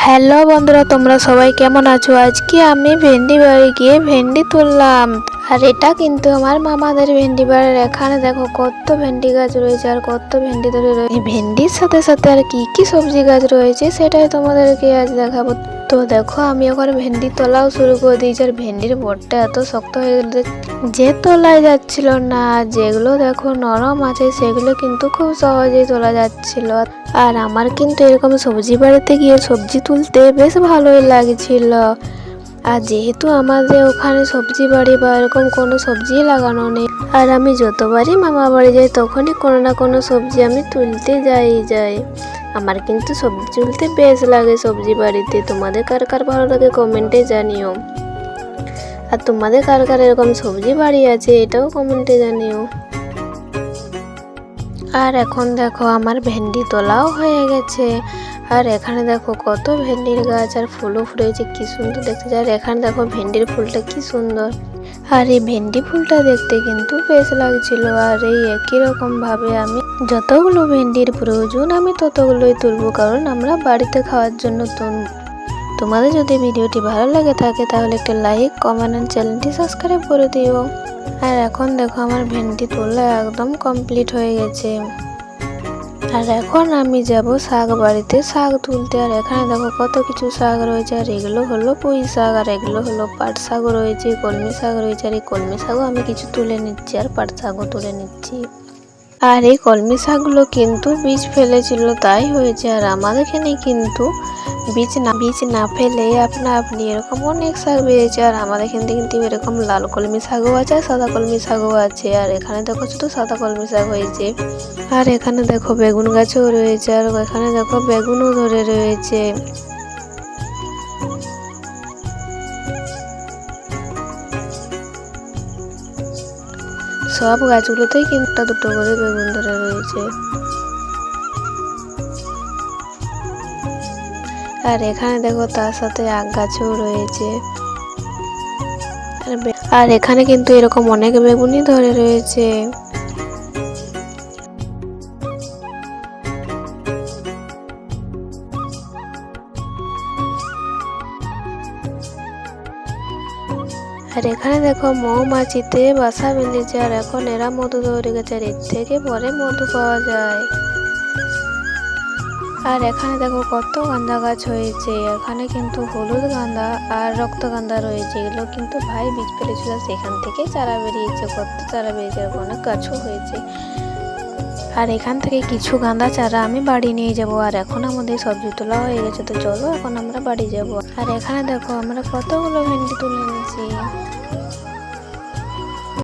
Hello বন্ধুরা, তোমরা সবাই কেমন আছো? আজকে আমি ভেন্ডি বাড়ি গিয়ে ভেন্ডি তুললাম। আর এটা কিন্তু আমার মামাদের ভেন্ডি বাড়ির। এখানে দেখো কত ভেন্ডি গাছ রয়েছে আর কত ভেন্ডি ধরে রয়েছে। ভেন্ডির সাথে সাথে আর কি কি সবজি গাছ রয়েছে সেটাই তোমাদেরকে আজ দেখাবো। তো দেখো আমি ওখানে ভেন্ডি তোলাও শুরু করে দিয়েছি। আর ভেন্ডির বটটা এত শক্ত হয়ে গেল যে তোলায় যাচ্ছিল না। যেগুলো দেখো নরম আছে সেগুলো কিন্তু খুব সহজেই তোলা যাচ্ছিল। আর আমার কিন্তু এরকম সবজি বাড়িতে গিয়ে সবজি তুলতে বেশ ভালোই লাগছিল। আর যেহেতু আমাদের ওখানে সবজি বাড়ি বা এরকম কোনো সবজি লাগানো নেই, আর আমি যতবারই মামা বাড়ি যাই তখনই কোনো না কোনো সবজি আমি তুলতে যাই। আমার কিন্তু সবজি তুলতে বেশ লাগে সবজি বাড়িতে। তোমাদের কার কার ভালো লাগে কমেন্টে জানিও। আর তোমাদের কার কার এরকম সবজি বাড়ি আছে এটাও কমেন্টে জানিও। আর এখন দেখো আমার ভেন্ডি তোলাও হয়ে গেছে। আর এখানে দেখো কত ভেন্ডির গাছ আর ফুলও ফুটেছে, কি সুন্দর দেখতে। আর এখানে দেখো ভেন্ডির ফুলটা কি সুন্দর। আর এই ভেন্ডি ফুলটা দেখতে কিন্তু বেশ লাগছিল। আর এই একই রকম ভাবে আমি যতগুলো ভেন্ডির প্রয়োজন আমি ততগুলোই তুলবো, কারণ আমরা বাড়িতে খাওয়ার জন্য তোমাদের যদি ভিডিওটি ভালো লাগে থাকে তাহলে একটা লাইক, কমেন্ট আর চ্যানেলটি সাবস্ক্রাইব করে দিও। আর এখন দেখো আমার ভেন্ডি তোলা একদম কমপ্লিট হয়ে গেছে। আর এখন আমি যাব শাক বাড়িতে শাক তুলতে। আর এখানে দেখো কত কিছু শাক রয়েছে। আর এগুলো হলো পুঁই শাক, আর এগুলো হলো পাট শাকও রয়েছে, কলমি শাক রয়েছে। আর এই কলমি শাকও আমি কিছু তুলে নিচ্ছি আর পাট শাকও তুলে নিচ্ছি। আর এই কলমি শাকগুলো কিন্তু বীজ ফেলেছিল তাই হয়েছে। আর আমাদের এখানে কিন্তু বীজ না ফেলে আপনি এরকম অনেক শাক বেরিয়েছে। আর আমাদের এখানে কিন্তু এরকম লাল কলমি শাকও আছে আর সাদা কলমি শাকও আছে। আর এখানে দেখো শুধু সাদা কলমি শাক হয়েছে। আর এখানে দেখো বেগুন গাছও রয়েছে। আর এখানে দেখো বেগুনও ধরে রয়েছে। সব গাছগুলোতেই কিন্তু দুটো করে বেগুন ধরে রয়েছে। আর এখানে দেখো তার সাথে আখ গাছও রয়েছে। আর এখানে কিন্তু এরকম অনেক বেগুনই ধরে রয়েছে। আর এখানে দেখো মৌমাছিতে বাসা বেঁধেছে। আর এখন এরা মধু ধরে গেছে। আর এর থেকে পরে মধু পাওয়া যায়। আর এখানে দেখো কত গাঁদা গাছ হয়েছে। এখানে কিন্তু হলুদ গাঁদা আর রক্তগাঁদা রয়েছে। এগুলো কিন্তু ভাই বীজ ফেলেছিল, সেখান থেকে চারা বেরিয়েছে। কত চারা বেরিয়েছে, অনেক গাছও হয়েছে। আর এখান থেকে কিছু গাঁদা চারা আমি বাড়ি নিয়ে যাব। আর এখন আমাদের সবজি তোলা হয়ে গেছে, তো চলো এখন আমরা বাড়ি যাব। আর এখানে দেখো আমরা কতগুলো ভেন্ডি তুলে নিয়েছি।